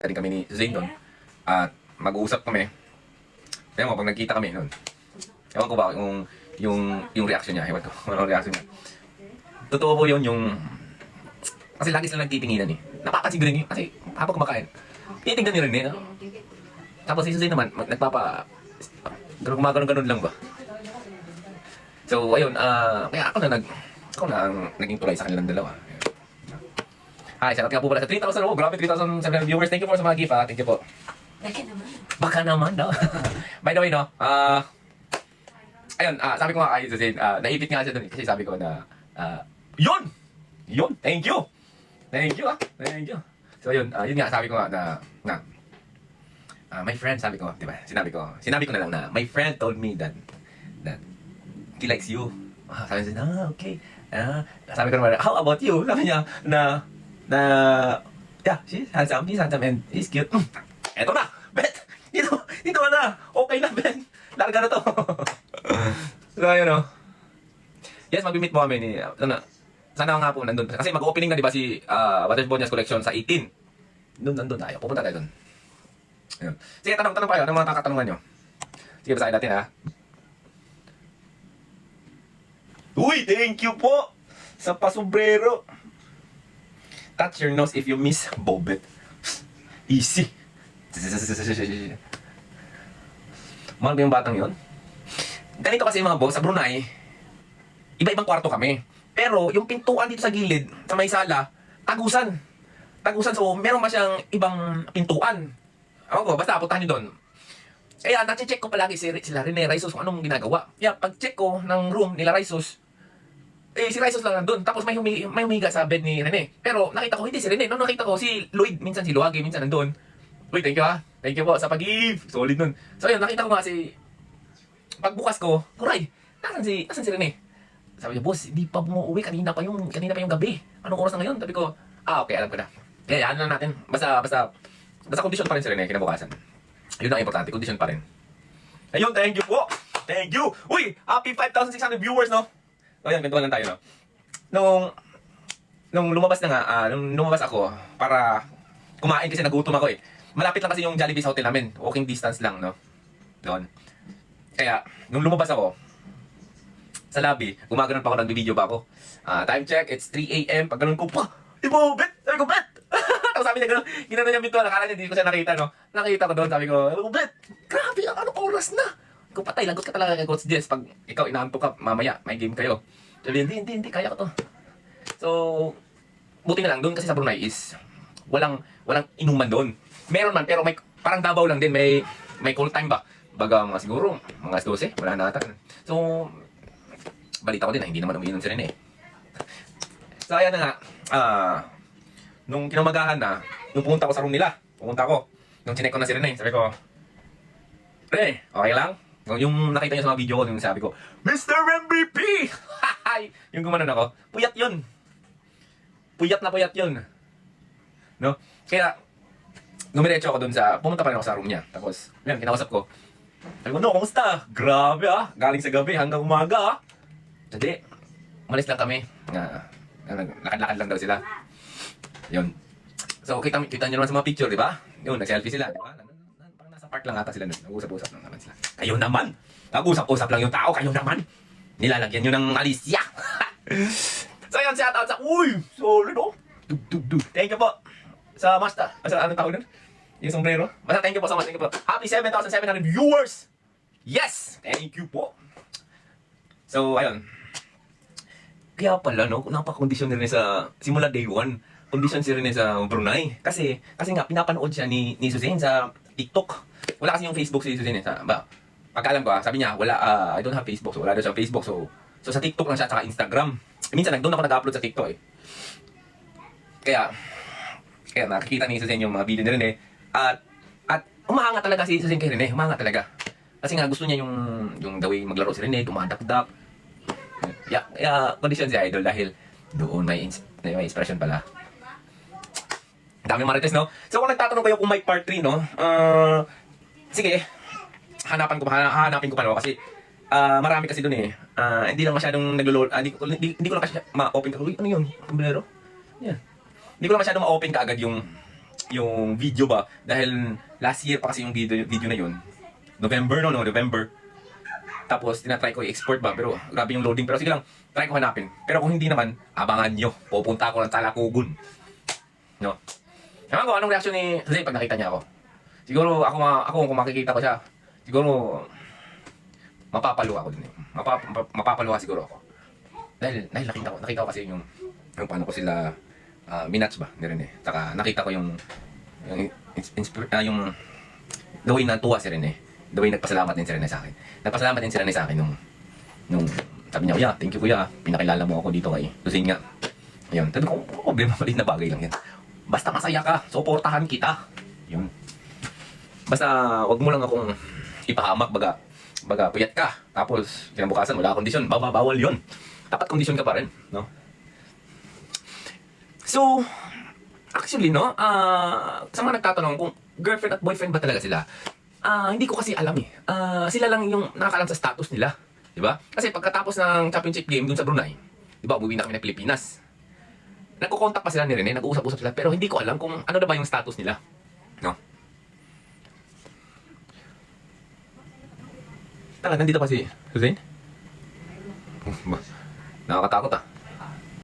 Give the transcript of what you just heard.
Rin kami ni Zane doon. At mag-uusap kami. Kaya mo, pag nagkita kami noon, ewan ko ba yung reaction niya, ewan ko, ano reaction niya. Totoo po yun yung, kasi lagi sila nagtitinginan eh. Napapansin ko rin yun, kasi habang kumakain, titingnan niyo rin eh. No? Tapos si Zane naman, gumagano'n lang ba. So, ayun, kaya ako na ang naging tulay sa kanilang dalawa. Hi, shout out nga po pala sa 3,000. Oh, grabe, 3,700 viewers. Thank you for sa mga gift, ha. Thank you po. Baka naman daw. By the way, no, ayun, sabi ko nga kay Zane, naipit nga siya dun kasi sabi ko na, yun! Yun! Thank you! Thank you, Thank you. So, yun nga, sabi ko nga na my friend, sabi ko, di ba? Sinabi ko na lang na, my friend told me that he likes you. Sabi niya, okay. Sabi ko naman, how about you? Sabi niya, yeah, he's handsome and he's cute. Eto na, Bet! Dito ka na! Okay na, Bet! Larga na to! So, yun o. Yes, mag-meet po kami ni, sana nga po nandun. Kasi mag-opening na, di ba, si Buttersball Nias Collection sa 18. Nandun tayo. Pupunta tayo dun. Ayun. Sige, tanong pa kayo. Anong mga kakatanungan nyo? Sige, basahin natin, ha? Uy, thank you po! Sa pasombrero. Touch your nose if you miss Bobet. Easy. Mahal ba yung batang yun? Ganito kasi mga boss, sa Brunei, iba-ibang kwarto kami. Pero yung pintuan dito sa gilid, sa may sala, tagusan. So meron ba siyang ibang pintuan? Ako ko, basta puntahan nyo doon. Kaya nache-check ko palagi sila Rene Raisos kung anong ginagawa. Kaya pag-check ko ng room nila Raisos, si Raisos lang nandun. Tapos may humiga sa bed ni Rene. Pero nakita ko, hindi si Rene. No, nakita ko si Lloyd, minsan si Luwagi, minsan nandun. Uy, thank you ha. Thank you po sa pag-give. Solid nun. So yun, nakita ko nga pagbukas ko, huray, nasan si Rene? Sabi niya, boss, hindi pa umuwi. Kanina pa yung gabi. Anong oras na ngayon? Sabi ko, okay, alam ko na. Kaya ano na natin. Basta kondisyon pa rin si Rene kinabukasan. Yun ang importante, kondisyon pa rin. Ayun, thank you po. Thank you. Uy, happy 5,600 viewers, no? So, ayan, gantuan lang tayo, no? Nung lumabas na nga, nung lumabas ako, para kumain kasi nagutom ako eh. Malapit lang kasi yung Jollibee sa hotel namin. Walking distance lang, no? Doon. Kaya, nung lumabas ako, sa lobby, gumagano'n pa ako, nag-video pa ako. Time check, it's 3 a.m. Pag ganun ko, Ibo, Bet! Sabi ko, Bet! Tapos sabi niya gano'n, ginano niya bintuan, nakala niya, hindi ko siya nakita, no? Nakita ko doon, sabi ko, Bet! Grabe, anong oras na? Kung patay, lagot ka talaga kay Coach Jess. Pag ikaw inaantok ka, mamaya, may game kayo. Sabi, hindi, kaya ko to. So, buti na lang doon kasi sa Brunei is, walang inuman doon. Meron man, pero may, parang Davao lang din, may cool time ba? Baga mga siguro, mga 12, wala na ata. So, balita ko din na hindi naman umiinom si Rene. So, ayan na nga, nung kinamagahan na, nung pumunta ko sa room nila, nung chinek ko na si Rene, sabi ko, Rene, okay lang? Yung nakita niyo sa mga video ko, yung sabi ko, Mr. MVP! Yung gumanon ako, puyat yun. Puyat yun. No? Kaya, dumiretso ako dun pumunta pa rin ako sa room niya. Tapos, yan, kinausap ko. Sabi ko, no, kumusta? Grabe galing sa gabi hanggang umaga Hindi, umalis lang kami. Lakad-lakad lang daw sila. Yun. So, kita nyo naman sa mga picture, di ba? Yun, nag-selfie sila, di ba? Parang nasa park lang ata sila nun. Nag-usap-usap lang naman sila. Kayo naman! Nag-usap-usap lang yung tao, kayo naman! Nilalagyan nyo ng Alicia! So, yun, shout out sa, uy! Solid, oh! Dug. Thank you po! Sa Mazda. Anong tawag nun? Yung sombrero. Basta thank you po so much. Thank you po. Happy 7,700 viewers! Yes! Thank you po! So, ayun. Kaya pala, no? Napakondisyon ni Rene simula day 1. Kondisyon si Rene sa Brunei. Kasi nga, pinapanood siya ni Suzanne sa TikTok. Wala kasi yung Facebook si Suzanne. Pagkaalam ko, sabi niya, I don't have Facebook. So, wala daw siyang Facebook. So sa TikTok lang siya, at saka Instagram. Minsan, doon ako nag-upload sa TikTok eh. Kaya nakikita ni Suzanne yung mga video ni Rene. At umahanga talaga si Suzanne kay Rene. Umahanga talaga. Kasi nga gusto niya yung the way maglaro si Rene, dumadak-dak. Kondisyon si Idol dahil doon may inspiration pala. Dami marites, no? So kung nagtatanong kayo kung may part 3, no? Sige, hanapin ko pa, no? Kasi marami kasi doon eh. Hindi lang masyadong naglulol. Hindi ko lang kasi ma-open ka. Uy, ano yun? Kumbilero? Yan. Hindi ko lang masyadong ma-open ka agad yung yung video ba. Dahil last year pa kasi yung video na yun. November, no? November. Tapos, tinatry ko i-export ba, pero grabe yung loading. Pero sige lang, try ko hanapin. Pero kung hindi naman, abangan nyo. Pupunta ako ng Talakugun. No? Ewan ko, anong reaction ni Jose pag nakita niya ako? Siguro, ako kung makikita ko siya, siguro, mapapaluwa ako din eh. Mapapaluwa siguro ako. Dahil nakita ko kasi yung paano ko sila minats ba, hindi rin eh. Saka nakita ko yung the way natuwa si Rene. The way nagpasalamat din si Rene sa akin. Nagpasalamat din si Rene sa akin nung sabi niya, kuya, thank you kuya, pinakilala mo ako dito kay Lucing nga. Ayun, sabi ko, problema, maliit na bagay lang yan. Basta masaya ka, suportahan kita. Yun. Basta wag mo lang akong ipahamak, baga puyat ka. Tapos, kinabukasan, wala kondisyon, bawal yun. Dapat kondisyon ka pa rin, no? So, actually, no, sa mga nagtatanong kung girlfriend at boyfriend ba talaga sila, hindi ko kasi alam eh. Sila lang yung nakakaalam sa status nila. Diba? Kasi pagkatapos ng championship game dun sa Brunei, diba, umuwi na kami ng Pilipinas. Nagko-contact pa sila ni Rene, nag-uusap-usap sila, pero hindi ko alam kung ano na ba yung status nila. No? Tala, nandito pa si Hussein? Nakakatakot ah.